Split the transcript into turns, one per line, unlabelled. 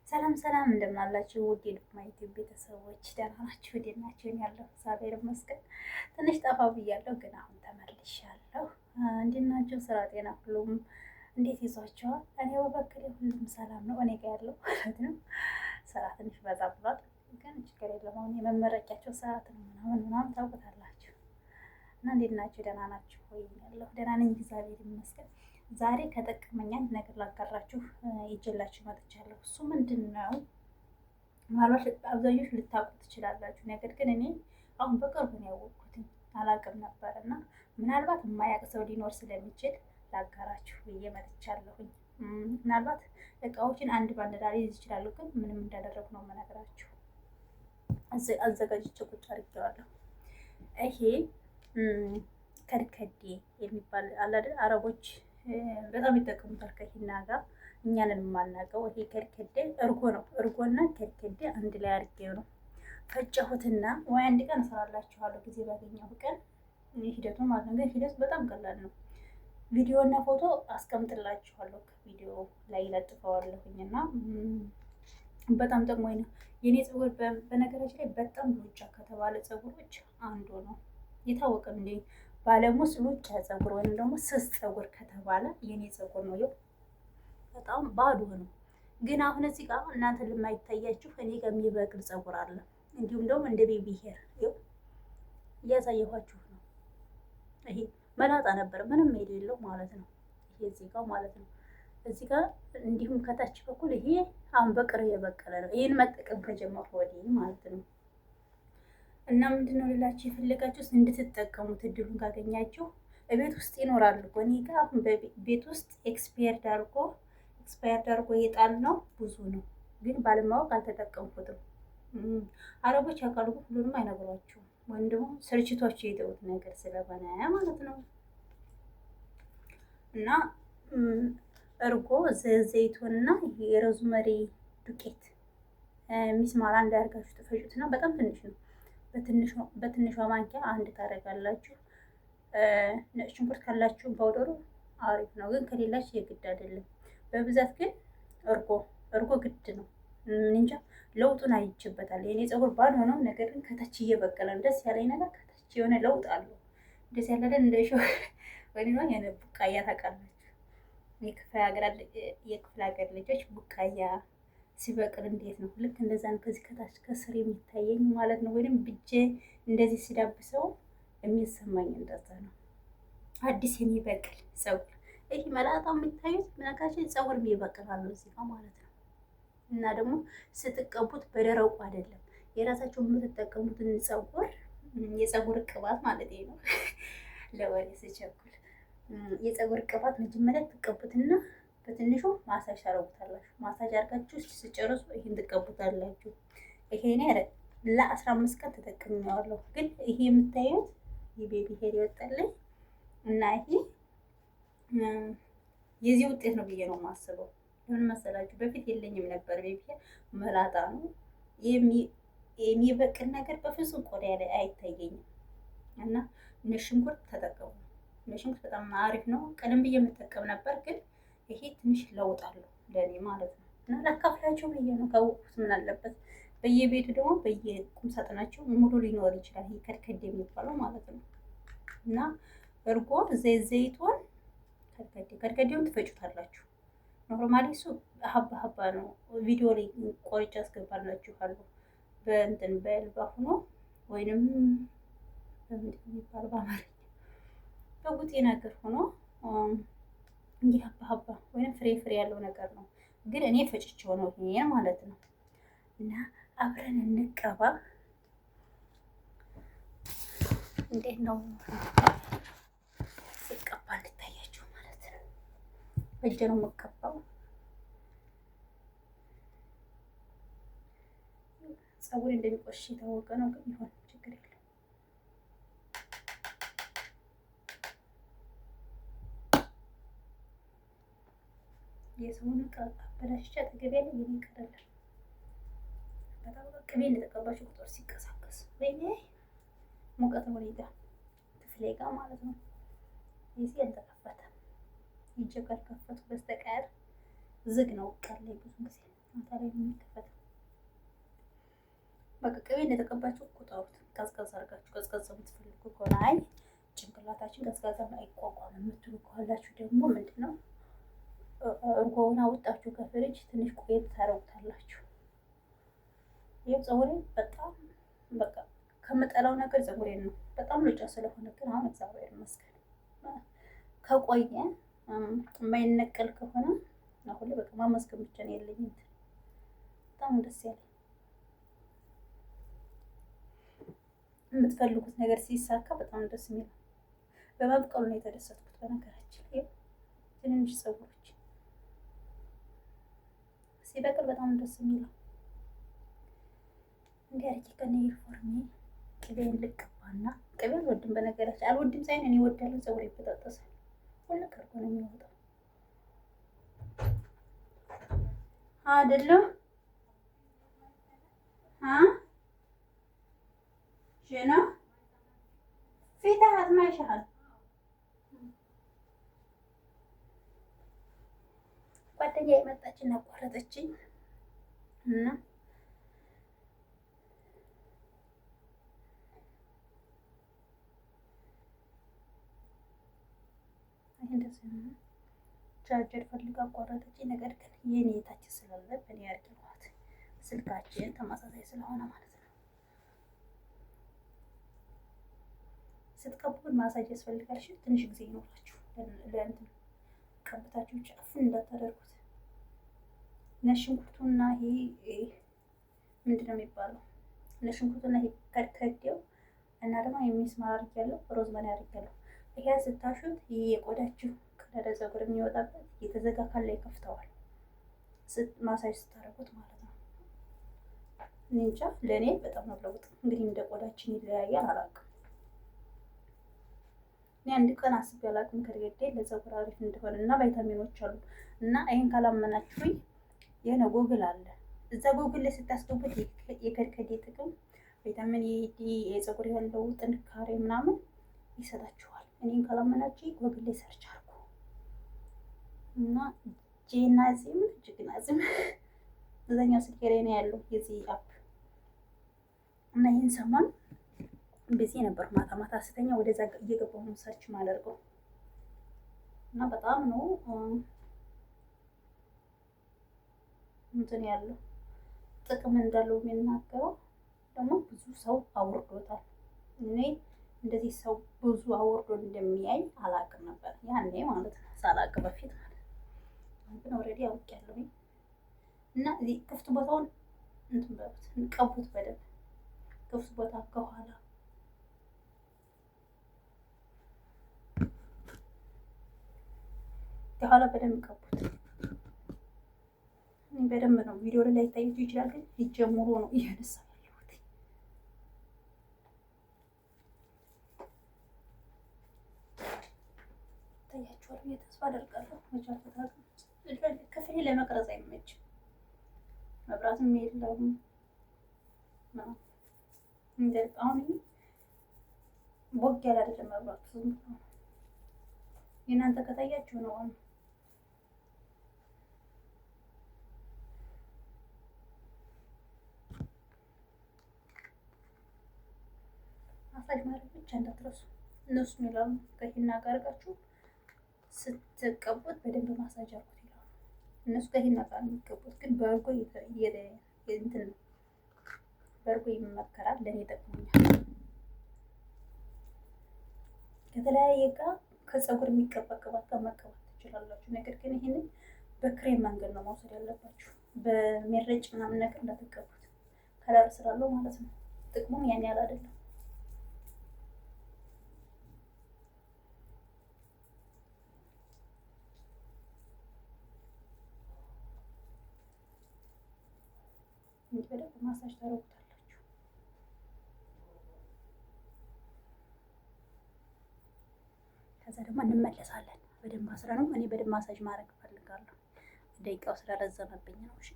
ሰላም ሰላም፣ እንደምን አላችሁ ውድ የዶክማይት ቤተሰቦች? ደህና ናችሁ? እንዴት ናችሁ? እኔ ያለሁ እግዚአብሔር ይመስገን። ትንሽ ጠፋ ብያለሁ፣ ግን አሁን ተመልሻለሁ። እንዴት ናችሁ? ስራ፣ ጤና ሁሉም እንዴት ይዟቸዋል? እኔ በበኩሌ ሁሉም ሰላም ነው፣ እኔ ጋር ያለው ማለት ነው። ስራ ትንሽ በዛ ብሏል፣ ግን ችግር የለም። አሁን የመመረቂያቸው ሰዓት ነው ምናምን ታውቁታላችሁ። እና እንዴት ናችሁ? ደህና ናችሁ ወይ? ያለሁ ደህና ነኝ፣ እግዚአብሔር ይመስገን። ዛሬ ከጠቀመኝ አንድ ነገር ላጋራችሁ ይዤላችሁ መጥቻለሁ። እሱ ምንድን ነው? ምናልባት አብዛኞች ልታውቁ ትችላላችሁ፣ ነገር ግን እኔ አሁን በቅርቡ ነው ያወቅኩትኝ፣ አላውቅም ነበር እና ምናልባት የማያውቅ ሰው ሊኖር ስለሚችል ላጋራችሁ ብዬ መጥቻለሁኝ። ምናልባት እቃዎችን አንድ ባንድ ላልይዝ ይችላሉ፣ ግን ምንም እንዳደረጉ ነው የምነግራችሁ። አዘጋጅቼ ቁጭ አድርጌዋለሁ። ይሄ ከርከዴ የሚባል አለ አይደል? አረቦች በጣም ይጠቀሙታል ከሂና ጋር፣ እኛንን የማናውቀው። ይሄ ከርከዴ እርጎ ነው። እርጎና ከርከዴ አንድ ላይ አድርጌው ነው ፈጨሁትና፣ ወይ አንድ ቀን እሰራላችኋለሁ ጊዜ ባገኘሁ ቀን ሂደቱ ማለት ነው። ግን ሂደቱ በጣም ቀላል ነው። ቪዲዮ እና ፎቶ አስቀምጥላችኋለሁ፣ ከቪዲዮ ላይ ለጥፈዋለሁኝ እና በጣም ጠቅሞኝ ነው። የኔ ፀጉር በነገራችን ላይ በጣም ሉጫ ከተባለ ፀጉሮች አንዱ ነው። የታወቀ እንደ ባለሙስ ሉጫ ፀጉር ወይም ደግሞ ስስ ፀጉር ከተባለ የኔ ፀጉር ነው። ይኸው በጣም ባዶ ነው። ግን አሁን እዚህ ጋር እናንተ ለማይታያችሁ እኔ ጋር የሚበቅል ፀጉር አለ። እንዲሁም ደግሞ እንደ ቤቢ ሄር ይኸው እያሳየኋችሁ ነው። ይሄ መላጣ ነበር ምንም የሌለው ማለት ነው። ይሄ እዚህ ጋር ማለት ነው። እዚህ ጋር እንዲሁም ከታች በኩል ይሄ አሁን በቅርብ የበቀለ ነው። ይሄን መጠቀም ከጀመርኩ ወዲህ ማለት ነው። እና ምንድነው ልላችሁ የፈለጋችሁት እንድትጠቀሙት እድሉን ካገኛችሁ። ቤት ውስጥ ይኖራል እኮ እኔ ጋር አሁን ቤት ውስጥ ኤክስፓየርድ አድርጎ የጣል ነው ብዙ ነው፣ ግን ባለማወቅ አልተጠቀምኩትም። አረቦች ያውቃሉ፣ ሁሉንም አይነግሯችሁም፣ ወይም ደግሞ ስርችቷቸው የጠውት ነገር ስለሆነ ማለት ነው። እና እርጎ ዘይቱንና የሮዝመሪ ዱቄት ሚስማር አንድ አድርጋችሁ ትፈጩትና በጣም ትንሽ ነው። በትንሿ ማንኪያ አንድ ታደርጋላችሁ። ነጭ ሽንኩርት ካላችሁ ፓውደሩ አሪፍ ነው፣ ግን ከሌላችሁ የግድ አይደለም። በብዛት ግን እርጎ ግድ ነው። እንጃ ለውጡን አይችበታል። የኔ ፀጉር ባዶ ነው፣ ነገር ግን ከታች እየበቀለ ነው። ደስ ያለኝ ነገር ከታች የሆነ ለውጥ አለው። ደስ ያለለን እንደ ሾ ወይ ነው የነ ቡቃያ ታውቃላችሁ። የክፍለ ሀገር ልጆች ቡቃያ ሲበቅል እንዴት ነው? ልክ እንደዛ ነው። ከዚህ ከታች ከስር የሚታየኝ ማለት ነው። ወይም ብጄ እንደዚህ ሲዳብሰው የሚሰማኝ እንደዛ ነው። አዲስ የሚበቅል ፀጉር ይህ መላጣው የሚታዩት ምናካችን ፀጉር የሚበቅላሉ እዚህ ጋር ማለት ነው። እና ደግሞ ስትቀቡት በደረቁ አይደለም፣ የራሳቸው የምትጠቀሙትን የፀጉር ቅባት ማለት ነው። ለወሬ ስቸኩል የፀጉር ቅባት መጀመሪያ ትቀቡትና በትንሹ ማሳጅ ታረጉታላችሁ። ማሳጅ አድርጋችሁ ስጨርሱ ይሄን ትቀቡታላችሁ። ይሄ እኔ ለ15 ቀን ተጠቅሜዋለሁ። ግን ይሄ የምታዩት የቤቢ ሄር ይወጣልኝ እና ይሄ የዚህ ውጤት ነው ብዬ ነው የማስበው። ምን መሰላችሁ? በፊት የለኝም ነበር ቤቢ ሄር፣ መላጣ ነው የሚበቅል ነገር በፍጹም ቆዳ ላይ አይታየኝም። እና ነጭ ሽንኩርት ተጠቀሙ። ነጭ ሽንኩርት በጣም አሪፍ ነው። ቀደም ብዬ የምጠቀም ነበር፣ ግን ይሄ ትንሽ ለውጥ አለው ለእኔ ማለት ነው። እና ላካፍላችሁ ብዬ ነው። ካወቅኩት ምን አለበት። በየቤቱ ደግሞ በየቁም ሳጥናቸው ሙሉ ሊኖር ይችላል። ይሄ ከርከዴ የሚባለው ማለት ነው። እና እርጎ ዘይቱን ከርከዴውን ትፈጩታላችሁ። ኖርማሊ እሱ ሀባ ነው። ቪዲዮ ላይ ቆርጬ አስገባላችኋለሁ። በእንትን በልባ ሆኖ ወይንም በምንድን የሚባለው በአማርኛ በጉጤ ነገር ሆኖ እንዲህ ሀባ ወይም ፍሬ ያለው ነገር ነው። ግን እኔ ፈጭቼው ነው ይሄ ማለት ነው። እና አብረን እንቀባ። እንዴት ነው ስቀባ እንድታያችሁ ማለት ነው። በእጄ ነው የምቀባው። ፀጉሬ እንደሚቆሽሽ የታወቀ ነው፣ ግን ይሆን ችግር የለም። የሰውን አበላሽቻ አጠገቤ ላይ የሚቀርልን በጣም ቅቤ እንደተቀባችሁ ቁጥር ሲቀሳቀስ ወይኔ ሙቀት ነው ሊጋ ክፍሌ ጋር ማለት ነው። ይሄ አልተከፈተም። ይጀ ካልከፈቱ በስተቀር ዝግ ነው። ቀን ላይ ብዙ ጊዜ ማታ ላይ ነው የሚከፈተው። በቃ ቅቤ እንደተቀባችሁ ቁጠሩት። ቀዝቀዝ አድርጋችሁ ቀዝቀዝ የምትፈልጉ ከሆነ አይ ጭንቅላታችን ቀዝቃዛ አይቋቋም የምትሉ ካላችሁ ደግሞ ምንድነው እርጎውን አውጣችሁ ከፍሪጅ ትንሽ ቆየት ታረጉታላችሁ። ይህ ፀጉሬ በጣም በቃ ከምጠላው ነገር ፀጉሬን ነው። በጣም ሉጫ ስለሆነ ግን አሁን እግዚአብሔር ይመስገን ከቆየ የማይነቀል ከሆነ አሁን ላይ በቃ ማመስገን ብቻ ነው ያለኝ። በጣም ደስ ያለኝ የምትፈልጉት ነገር ሲሳካ በጣም ደስ የሚለው በመብቀሉ ነው የተደሰትኩት። በነገራችን ላይ ትንንሽ ፀጉሮች ሲበቅል በጣም ደስ የሚለው እንዲህ አድርጌ ከነ ዩኒፎርሜ ቅቤን ልቀባና ቅቤ አልወድም። በነገራችን አልወድም ሳይሆን እኔ እወዳለሁ። ፀጉሬ ይበጣጠሳል። ሁሉ ከርኮ ነው የሚወጣው አይደለም ጀና ፊትህ ማይሻል ጓደኛ የመጣችና አቋረጠችኝ እና እንደዚህ ነው። ቻርጀር ፈልጋ አቋረጠችኝ። ነገር ግን የኔ ታች ስላለ በኔ ያርግሏት ስልካችን ተመሳሳይ ስለሆነ ማለት ነው። ስትቀቡን ማሳጅ ያስፈልጋል። ትንሽ ጊዜ ይኖራችሁ ለእንትን ቀብታችሁ ጫፉን እንዳታደርጉት። ነሽንኩርቱና ይሄ ምንድነው የሚባለው? ነሽንኩርቱና ይሄ ከድከዴው እና ደግሞ የሚስማር አድርጊያለሁ፣ ሮዝመሪ አድርጊያለሁ። ይሄ ስታሹት ይሄ የቆዳችሁ ቀዳዳ ፀጉር የሚወጣበት የተዘጋ ካለ ይከፍተዋል። ማሳጅ ስታደርጉት ማለት ነው። እንጃ ለእኔ በጣም ነው ለውጥ። እንግዲህ እንደ ቆዳችን ይለያያል፣ አላውቅም። እኔ አንድ ቀን አስቤ አላውቅም ከርገዴ ለፀጉር አሪፍ እንደሆነ እና ቫይታሚኖች አሉ እና ይሄን ካላመናችሁኝ የሆነ ጎግል አለ። እዛ ጎግል ላይ ስታስገቡት የከርከዴ ጥቅም ቪታሚን ዲ የፀጉር ያለው ጥንካሬ ምናምን ይሰጣችኋል። እኔን ካላመናችሁ ጎግል ላይ ሰርች አድርጉ እና ጂናዚም እዛኛው ስልኬ ላይ ነው ያለው የዚህ አፕ እና ይህን ሰሞን ቢዚ ነበር። ማታ ማታ ስተኛ ወደዛ እየገባሁ ነው ሰርች ማደርገው እና በጣም ነው እንትን ያለው ጥቅም እንዳለው የሚናገረው። ደግሞ ብዙ ሰው አውርዶታል። እኔ እንደዚህ ሰው ብዙ አውርዶ እንደሚያይ አላውቅም ነበር ያኔ ማለት ነው፣ ሳላውቅ በፊት ማለት ነው። ግን ኦልሬዲ አውቄያለሁ እና እዚህ ክፍት ቦታውን እንትን በሉት እንቀቡት በደንብ ክፍት ቦታ ከኋላ በደንብ ቀቡት። በደንብ ነው ቪዲዮ ላይ ታዩት ይችላል፣ ግን ይጀምሩ ነው እያነሳ ያለሁት። ታያችኋል ብዬ ተስፋ አደርጋለሁ። ክፍሌ ለመቅረጽ አይመችም፣ መብራትም የለም። አሁን ቦግ ያለ አይደለም መብራቱ፣ የእናንተ ከታያችሁ ነው። ማሳጅ ማድረግ ብቻ እንዳትረሱ። እነሱ ይላሉ ከሂና ጋር አድርጋችሁ ስትቀቡት በደንብ ማሳጅ አድርጉት ይላሉ። እነሱ ከሂና ጋር የሚቀቡት ግን በእርጎ እንትን ነው፣ በእርጎ ይመከራል። ለእኔ ጠቅሞኛል። ከተለያየ ጋር ከፀጉር የሚቀባ ቅባት ጋር መቀባት ትችላላችሁ። ነገር ግን ይህንን በክሬም መንገድ ነው መውሰድ ያለባችሁ። በሚረጭ ምናምን ነገር እንዳትቀቡት፣ ከለር ስላለው ማለት ነው። ጥቅሙም ያን ያህል አይደለም። በደንብ ማሳጅ ታደርጉታላችሁ። ከዛ ደግሞ እንመለሳለን። በደንብ አስራ ነው። እኔ በደንብ ማሳጅ ማድረግ እፈልጋለሁ። ደቂቃው ስለረዘመብኝ ነው። እሺ